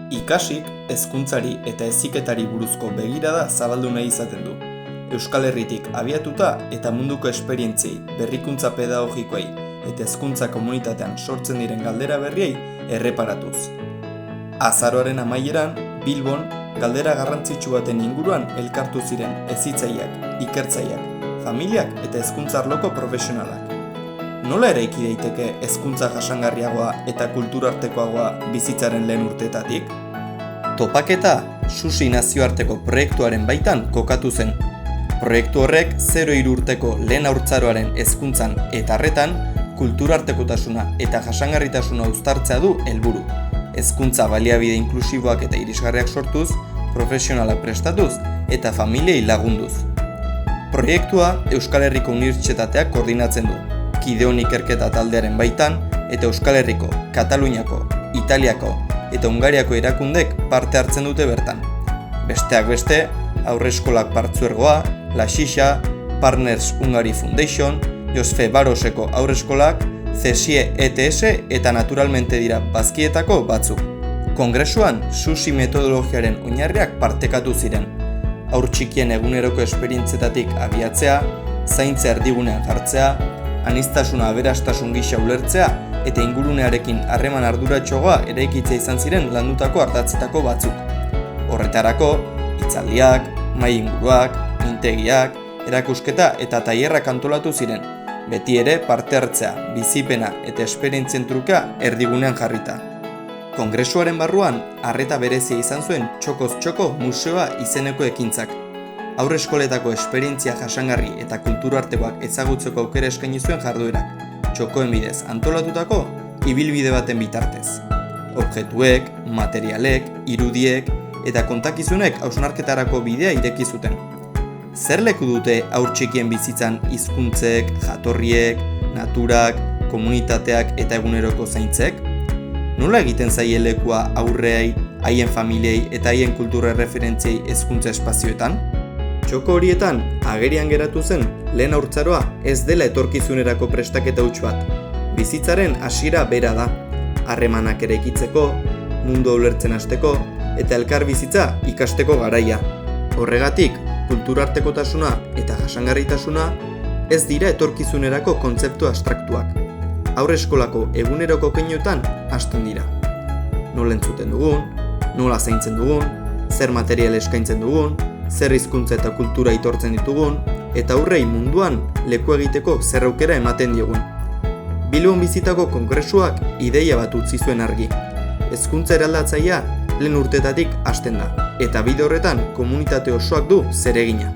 Ikasik, hezkuntzari eta heziketari buruzko begirada zabaldu nahi izaten du. Euskal Herritik abiatuta eta munduko esperientziei, berrikuntza pedagogikoei eta hezkuntza komunitatean sortzen diren galdera berriei erreparatuz. Azaroaren amaieran, Bilbon, galdera garrantzitsu baten inguruan elkartu ziren hezitzaileak, ikertzaileak, familiak eta hezkuntza arloko profesionalak. Nola eraiki daiteke hezkuntza jasangarriagoa eta kulturartekoagoa bizitzaren lehen urteetatik? Topaketa Susi nazioarteko proiektuaren baitan kokatu zen. Proiektu horrek 0-3 urteko lehen haurtzaroaren hezkuntzan eta arretan kulturartekotasuna eta jasangarritasuna uztartzea du helburu. Hezkuntza baliabide inklusiboak eta irisgarriak sortuz, profesionalak prestatuz eta familiei lagunduz. Proiektua Euskal Herriko Unibertsitateak koordinatzen du. Kideon ikerketa taldearen baitan eta Euskal Herriko, Kataluniako, Italiako eta Hungariako erakundek parte hartzen dute bertan. Besteak beste, Haurreskolak Partzuergoa, La Xixa, Partners Hungary Foundation, Josfe Baroseko Haurreskolak, CSIE ETS eta naturalmente dira Bazkietako batzuk. Kongresuan, Susi metodologiaren oinarriak partekatu ziren. Haur txikien eguneroko esperientzetatik abiatzea, zaintza erdigunean jartzea, aniztasuna aberastasun gisa ulertzea eta ingurunearekin harreman arduratsuagoa eraikitzea izan ziren landutako ardatzetako batzuk. Horretarako, hitzaldiak, mahai inguruak, mintegiak, erakusketa eta tailerrak antolatu ziren, beti ere parte hartzea, bizipena eta esperientzien truka erdigunean jarrita. Kongresuaren barruan, arreta berezia izan zuen Txokoz Txoko museoa izeneko ekintzak. Haurreskoletako esperientzia jasangarri eta kulturartekoak ezagutzeko aukera eskaini zuen jarduerak, txokoen bidez antolatutako ibilbide baten bitartez. Objektuek, materialek, irudiek eta kontakizunek hausnarketarako bidea ireki zuten. Zer leku dute haur txikien bizitzan hizkuntzek, jatorriek, naturak, komunitateak eta eguneroko zaintzek? Nola egiten zaie lekua haurreei, haien familiei eta haien kultura referentziei hezkuntza espazioetan? Txoko horietan, agerian geratu zen, lehen haurtzaroa ez dela etorkizunerako prestaketa huts bat. Bizitzaren hasiera bera da, harremanak eraikitzeko, mundu ulertzen hasteko eta elkar bizitza ikasteko garaia. Horregatik, kulturartekotasuna eta jasangarritasuna ez dira etorkizunerako kontzeptu abstraktuak. Haurreskolako eguneroko keinuetan hasten dira. Nola entzuten dugun, nola zaintzen dugun, zer material eskaintzen dugun, zer hizkuntza eta kultura aitortzen ditugun, eta aurrei munduan leku egiteko zer aukera ematen diegun. Bilbon bizitako kongresuak ideia bat utzi zuen argi. Hezkuntza eraldatzailea lehen urtetatik hasten da, eta bide horretan komunitate osoak du zeregina.